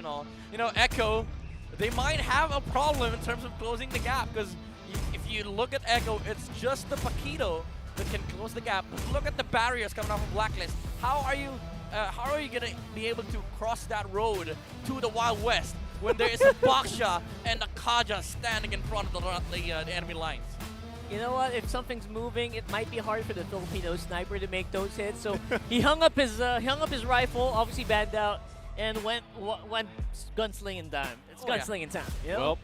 and all, you know, Echo, they might have a problem in terms of closing the gap, because if you look at Echo, it's just the Paquito that can close the gap. Look at the barriers coming off of Blacklist. How are you gonna be able to cross that road to the Wild West when there is a Baksha and a Kaja standing in front of the enemy lines? You know what? If something's moving, it might be hard for the Filipino sniper to make those hits. So he hung up his rifle, obviously banned out, and went gunslinging time. It's gunslinging time. You know?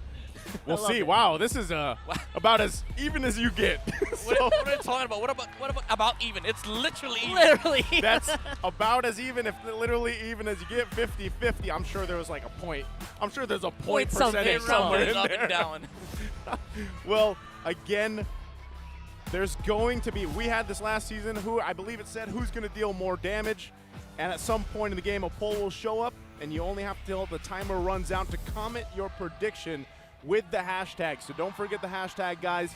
Well, we'll see. Wow, this is about as even as you get. What are you talking about? What about even? It's literally even. Literally. That's about as even, if literally even as you get. 50-50. I'm sure there was like a point. I'm sure there's a point percentage somewhere in there. Down. Well, again, there's going to be, we had this last season, who I believe it said who's going to deal more damage, and at some point in the game a poll will show up, and you only have to till the timer runs out to comment your prediction with the hashtag. So don't forget the hashtag, guys.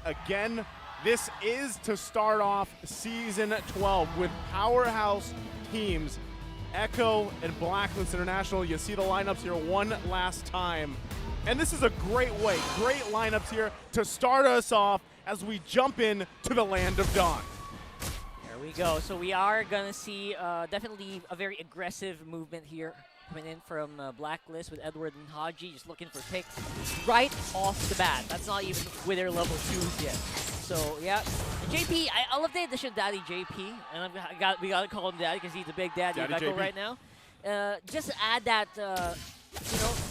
Again, this is to start off Season 12 with powerhouse teams, Echo and Blacklist International. You see the lineups here one last time. And this is a great way, great lineups here to start us off as we jump in to the land of Dawn. There we go. So we are going to see definitely a very aggressive movement here coming in from Blacklist with Edward and Haji just looking for picks right off the bat. That's not even with their level 2s yet. So, yeah. And JP, I love the addition of Daddy JP. And we got to call him Daddy because he's a big daddy of Echo right now. Just to add that, you know,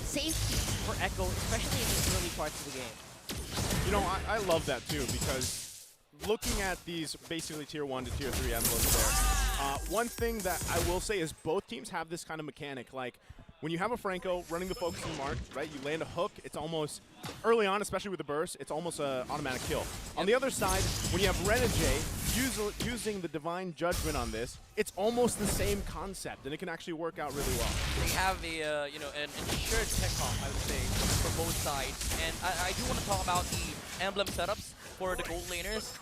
safety for Echo, especially in the early parts of the game. You know, I love that too, because looking at these basically tier 1 to tier 3 emblems there, one thing that I will say is both teams have this kind of mechanic. Like, when you have a Franco running the focusing mark, right, you land a hook, it's almost, early on, especially with the burst, it's almost an automatic kill. On the other side, when you have Renegade using the Divine Judgment on this, it's almost the same concept, and it can actually work out really well. They have a, you know, an ensured tech-off, I would say, for both sides. And I do want to talk about the emblem setups for the gold laners.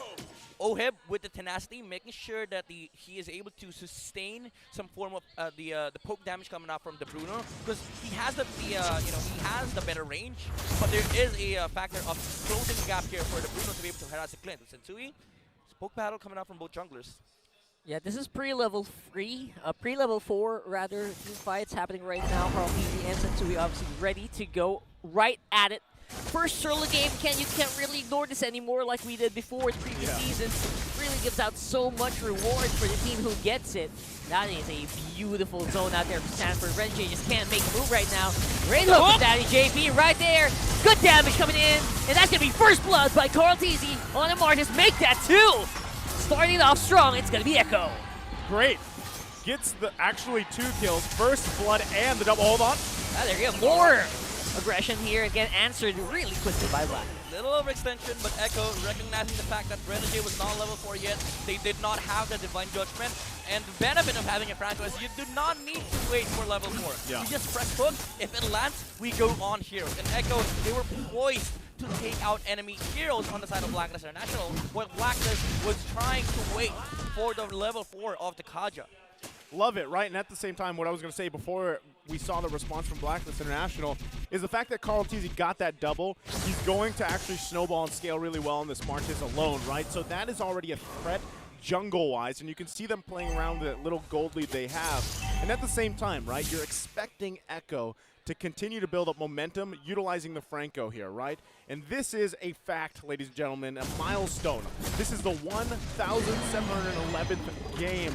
Oheb with the tenacity, making sure that he is able to sustain some form of the poke damage coming out from the Bruno, because he has he has the better range, but there is a factor of closing the gap here for the Bruno to be able to harass the Clint. With Sensui, poke battle coming out from both junglers. Yeah, this is pre-level 3, pre-level 4 rather. Team fights happening right now. Carltese and Sensui obviously ready to go right at it. First solo game, you can't really ignore this anymore like we did before in previous seasons. It really gives out so much reward for the team who gets it. That is a beautiful zone out there for Stanford. Renegade just can't make a move right now. Great hook with Daddy JP right there. Good damage coming in. And that's going to be first blood by Carltese on a Martis. Make that 2. Starting off strong, it's going to be Echo. Great. Gets the actually 2 kills. First blood and the double. Hold on. Ah, there you go. More aggression here, again answered really quickly by Black. Little overextension, but Echo recognizing the fact that Renegade was not level 4 yet. They did not have the Divine Judgment. And the benefit of having a Franco is you do not need to wait for level 4. Yeah. You just press hook. If it lands, we go on heroes. And Echo, they were poised to take out enemy heroes on the side of Blacklist International, while Blacklist was trying to wait for the level 4 of the Kaja. Love it, right? And at the same time, what I was going to say before we saw the response from Blacklist International is the fact that Carltese got that double. He's going to actually snowball and scale really well in this Martis alone, right? So that is already a threat jungle-wise, and you can see them playing around with that little gold lead they have. And at the same time, right, you're expecting Echo to continue to build up momentum utilizing the Franco here, right? And this is a fact, ladies and gentlemen, a milestone. This is the 1,711th game,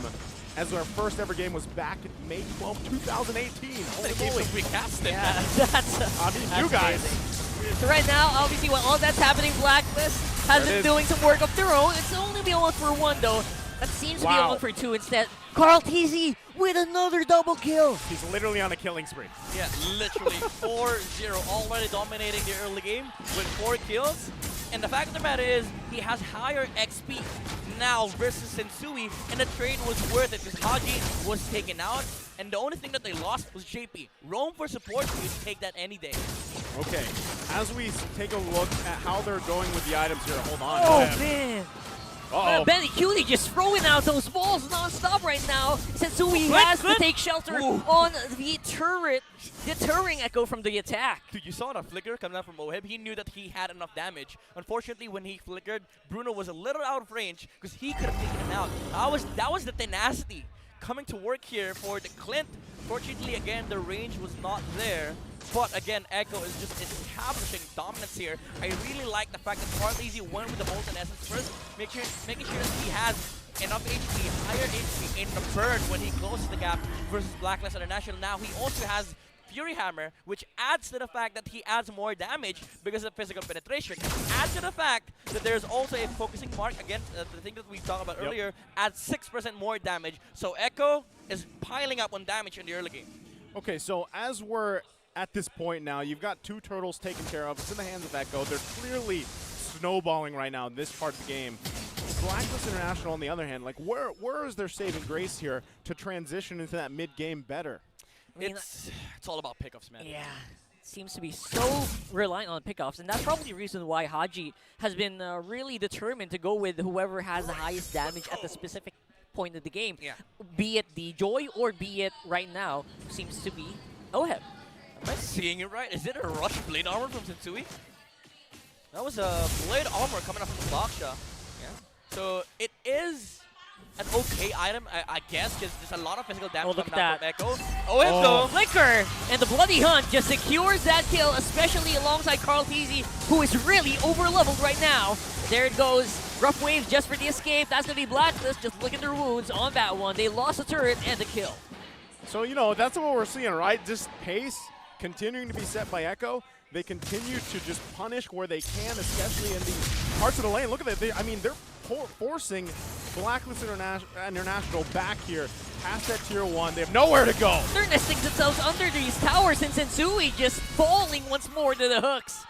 as our first ever game was back May 12, 2018. Holy moly. We cast it. Yeah, that's you guys. Amazing. So right now, obviously, while all that's happening, Blacklist has been doing some work of their own. It's only the 1 for 1, though. That seems to be a 1 for 2 instead. Carltese with another double kill. He's literally on a killing spree. Yeah, literally 4-0, already dominating the early game with 4 kills. And the fact of the matter is, he has higher XP now versus Sensui, and the trade was worth it because Haji was taken out, and the only thing that they lost was JP. Roam for support, you take that any day. Okay, as we take a look at how they're going with the items here, hold on. Oh, man. Uh-oh. Benny Cutie just throwing out those balls non-stop right now. Sensui has to take shelter on the turret, deterring Echo from the attack. Dude, you saw the flicker coming out from Oheb. He knew that he had enough damage. Unfortunately, when he flickered, Bruno was a little out of range because he could have taken him out. That was the tenacity coming to work here for the Clint. Fortunately, again, the range was not there. But again, Echo is just establishing dominance here. I really like the fact that Carleezy went with the Molten Essence first, making sure that he has enough HP, higher HP in the burn when he closes the gap versus Blacklist International. Now he also has Fury Hammer, which adds to the fact that he adds more damage because of physical penetration. Adds to the fact that there's also a focusing mark, again, the thing that we talked about earlier, adds 6% more damage. So Echo is piling up on damage in the early game. Okay, so as we're at this point now, you've got 2 turtles taken care of. It's in the hands of Echo. They're clearly snowballing right now in this part of the game. Blacklist International, on the other hand, like where is their saving grace here to transition into that mid-game better? I mean, It's all about pickoffs, man. yeah, seems to be so reliant on pickoffs, and that's probably the reason why Haji has been really determined to go with whoever has the highest damage at the specific point of the game. Yeah. Be it the Joy or be it right now, seems to be Oheb. Am I seeing it right? Is it a rush blade armor from Sensui? That was a blade armor coming up from the Baksha. Yeah. So it is an okay item, I guess, because there's a lot of physical damage look coming at out from that. Echo. Oh, though. Flicker and the Bloody Hunt just secures that kill, especially alongside Carleezy, who is really over-leveled right now. There it goes. Rough Waves just for the escape. That's going to be Blacklist. Just look at their wounds on that one. They lost the turret and the kill. So, you know, that's what we're seeing, right? Just pace continuing to be set by Echo. They continue to just punish where they can, especially in these parts of the lane. Look at that. I mean, they're forcing Blacklist International back here past that tier 1. They have nowhere to go. They're nesting themselves under these towers, and Sensui just falling once more to the hooks.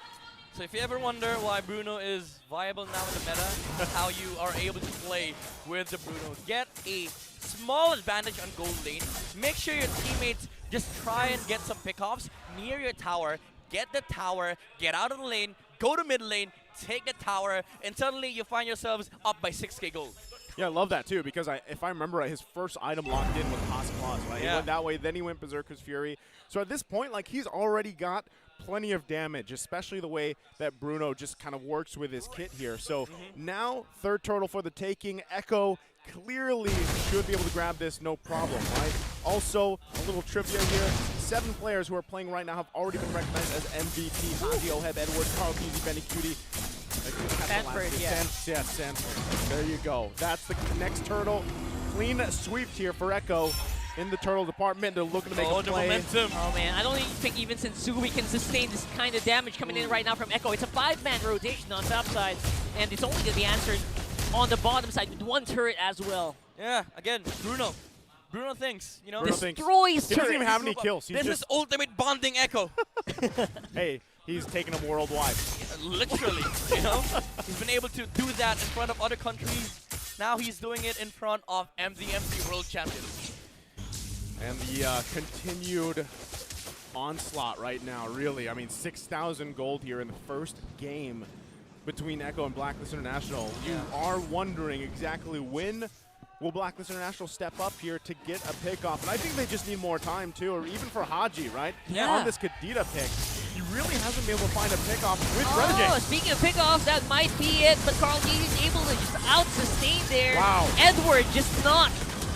So if you ever wonder why Bruno is viable now in the meta, how you are able to play with the Bruno, get a small advantage on gold lane. Make sure your teammates just try and get some pickoffs near your tower. Get the tower, get out of the lane, go to mid lane, take the tower, and suddenly you find yourselves up by 6k gold. Yeah, I love that too, because if I remember right, his first item locked in was Toss Claws, right? Yeah. He went that way, then he went Berserker's Fury. So at this point, like, he's already got plenty of damage, especially the way that Bruno just kind of works with his kit here. So now, third turtle for the taking. Echo clearly should be able to grab this no problem, right? Also, a little trivia here. 7 players who are playing right now have already been recognized as MVP. Haji, Oheb, Edward, Carleezy, Benny Cutie. Sanford, yeah. Sanford. There you go. That's the next turtle. Clean sweep here for Echo in the turtle department. They're looking to make a the play. momentum. Oh man, I don't even think even Sensui can sustain this kind of damage coming in right now from Echo. It's a 5-man rotation on top side, and it's only going to be answered on the bottom side with 1 turret as well. Yeah, again, Bruno. Bruno thinks, you know. Bruno thinks. Destroys He doesn't even turrets. have any kills. He's This just, is ultimate bonding Echo. hey, he's taking them worldwide. Literally, you know. He's been able to do that in front of other countries. Now he's doing it in front of MZMC World Champions. And the continued onslaught right now, really. I mean, 6,000 gold here in the first game between Echo and Blacklist International. You are wondering exactly when will Blacklist International step up here to get a pick off. And I think they just need more time, too, or even for Haji, right? Yeah. On this Kadita pick, he really hasn't been able to find a pick off with Oh, Renegade. speaking of pickoffs, that might be it, but Carleezy is able to just out-sustain there. Wow. Edward just not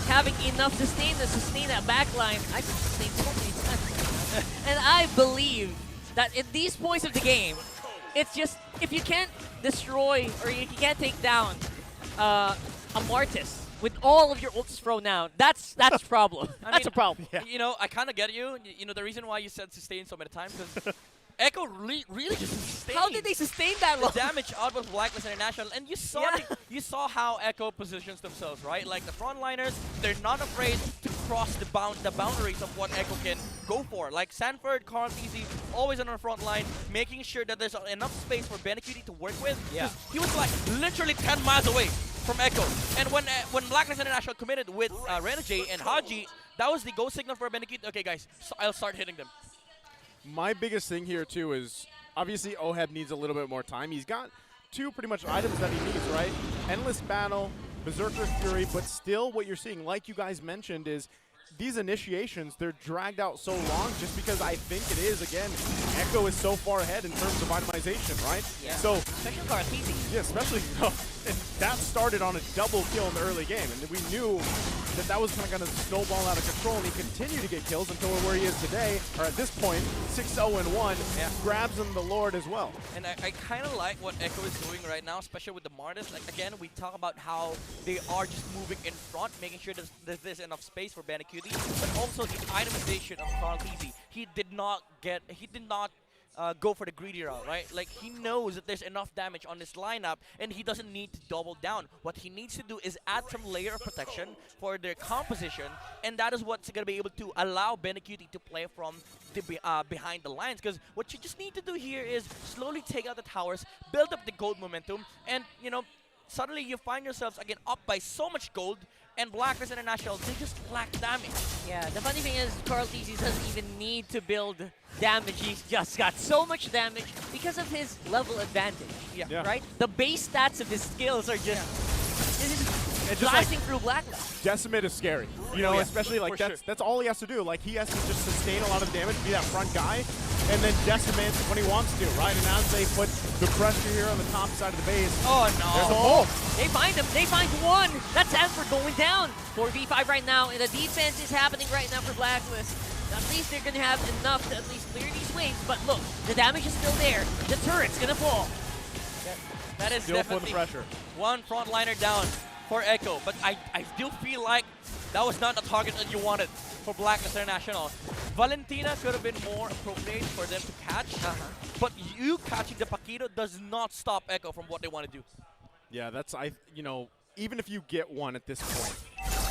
having enough sustain to sustain that backline. I can sustain so many times. And I believe that in these points of the game, it's just, if you can't destroy or if you can't take down a Martis with all of your ults thrown out, that's a problem. That's a problem. Yeah. You know, I kind of get you. You know, the reason why you said sustain so many times because Echo really just sustained. How did they sustain that long? The damage out of Blacklist International, and you saw you saw how Echo positions themselves, right? Like the frontliners, they're not afraid to cross the boundaries of what Echo can go for. Like Sanford, Carleezy, always on the front line, making sure that there's enough space for Benecutie to work with. Yeah. He was like literally 10 miles away from Echo, and when Blacklist International committed with Renegade and Haji, that was the go signal for Benecutie. Okay, guys, so I'll start hitting them. My biggest thing here, too, is obviously Oheb needs a little bit more time. He's got two pretty much items that he needs, right? Endless Battle, Berserker's Fury, but still what you're seeing, like you guys mentioned, is these initiations, they're dragged out so long just because I think it is, again, Echo is so far ahead in terms of itemization, right? Yeah. So, Especially for easy. yeah, especially, and that started on a double kill in the early game, and we knew that that was kind of going to snowball out of control, and he continued to get kills until where he is today, or at this point, 6-0-1, grabs him the Lord as well. And I kind of like what Echo is doing right now, especially with the Martis. Like, again, we talk about how they are just moving in front, making sure there's enough space for Bandicuti, but also the itemization of Carl Easy. He did not go for the greedy route, right? Like, he knows that there's enough damage on this lineup, and he doesn't need to double down. What he needs to do is add some layer of protection for their composition, and that is what's going to be able to allow Bandicuti to play from the behind the lines. Because what you just need to do here is slowly take out the towers, build up the gold momentum, and, you know, suddenly you find yourselves, again, up by so much gold, and Blacklist International, they just lack damage. Yeah, the funny thing is, Carl Thesis doesn't even need to build damage. He's just got so much damage because of his level advantage. Yeah. Right? The base stats of his skills are just Just blasting through Blacklist. Decimate is scary, you know, especially like that's all he has to do. Like, he has to just sustain a lot of damage, be that front guy, and then decimate when he wants to, right? And as they put the pressure here on the top side of the base, Oh, no. there's a hole. They find him. They find one. That's Stanford going down. 4v5 right now, and the defense is happening right now for Blacklist. At least they're going to have enough to at least clear these waves. But look, the damage is still there. The turret's going to fall. That is Still putting definitely the pressure. one frontliner down for Echo, but I still feel like that was not the target that you wanted for Blacklist International. Valentina could have been more appropriate for them to catch, but you catching the Paquito does not stop Echo from what they want to do. Yeah, that's, you know, even if you get one at this point,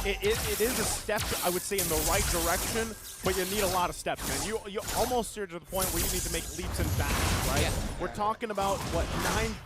it is a step, I would say, in the right direction, but you need a lot of steps, man. You almost are to the point where you need to make leaps and bounds, right? Yeah. We're talking about, what,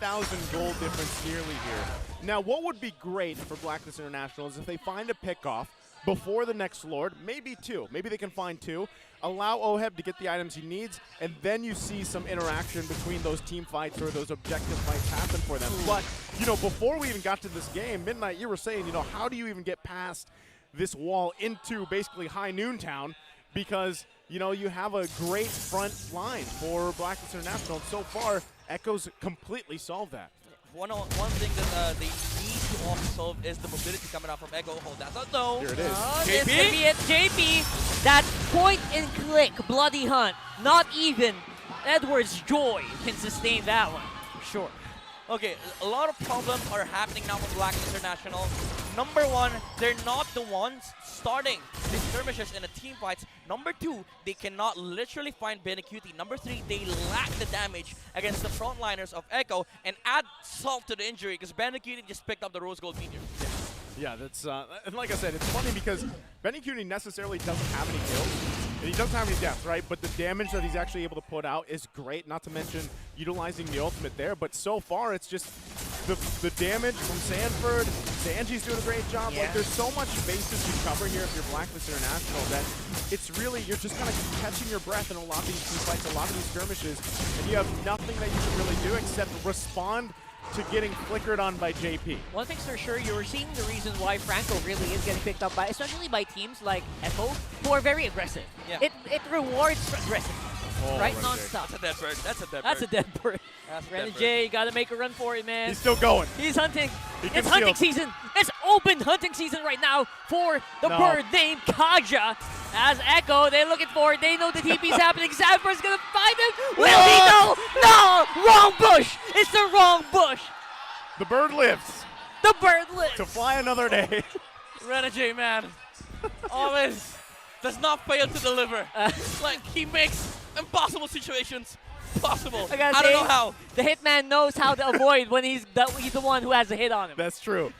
9,000 gold difference nearly here. Now, what would be great for Blacklist International is if they find a pick-off before the next Lord, maybe two. Maybe they can find two. Allow Oheb to get the items he needs, and then you see some interaction between those team fights or those objective fights happen for them. But, you know, before we even got to this game, Midnight, you were saying, you know, how do you even get past this wall into basically High Noon Town? Because, you know, you have a great front line for Blacklist International, and so far, Echo's completely solved that. One thing that they need to also solve is the mobility coming out from Echo. Hold that thought, though. Here it is. Oh, this could be it. JP, that point and click bloody hunt. Not even Edward's Joy can sustain that one. Sure. Okay, a lot of problems are happening now with Blacklist International. Number one, they're not the ones starting the skirmishes in the team fights. Number two, they cannot literally find Bandicuti. Number three, they lack the damage against the frontliners of Echo. And add salt to the injury because Bandicuti just picked up the Rose Gold Meteor. Yeah, that's, and like I said, it's funny because Bandicuti necessarily doesn't have any kills, and he doesn't have any deaths, right? But the damage that he's actually able to put out is great, not to mention utilizing the ultimate there. But so far, it's just the damage from Sanford. Sanji's doing a great job. Yeah. Like, there's so much bases to cover here if you're Blacklist International that it's really, you're just kind of catching your breath in a lot of these team fights, a lot of these skirmishes, and you have nothing that you can really do except respond to getting flickered on by JP. One thing's for sure, you're seeing the reason why Franco really is getting picked up by, especially by teams like Echo, who are very aggressive. Yeah. It rewards aggressiveness, right? Renajay. Non-stop. That's a dead bird. That's a dead That's a bird. dead bird. That's a dead bird. Renajay, you gotta make a run for it, man. He's still going. He's hunting. He can It's hunting steal. season. It's open hunting season right now for the No. bird named Kaja. As Echo, they're looking for it. They know the TP's happening. Sanford's gonna find him. Will he? No! No! Wrong bush! It's the wrong bush. The bird lives The bird lives. to fly another day. Renajay, man, always does not fail to deliver. Like, he makes impossible situations possible. I gotta I don't say, know how. The hitman knows how to avoid when he's the one who has a hit on him. That's true.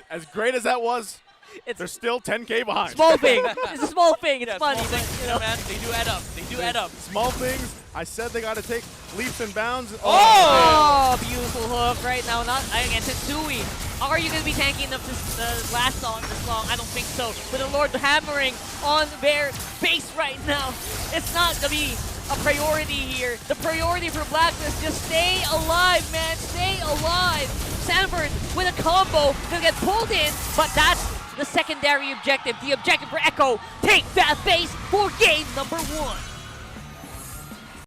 As great as that was, It's they're still 10K behind. small thing. It's a small thing. It's Yeah, funny, small but things, you know. man, they do add up. They do add up. Small things. I said they got to take leaps and bounds. Oh, beautiful hook right now. Not against Tensui. Are you going to be tanky enough to last on this long? I don't think so. With the Lord hammering on their base right now, it's not going to be a priority here. The priority for Blacklist, just stay alive, man. Stay alive. Sanford with a combo, gonna get pulled in, but that's the secondary objective. The objective for Echo, take that base for game number 1.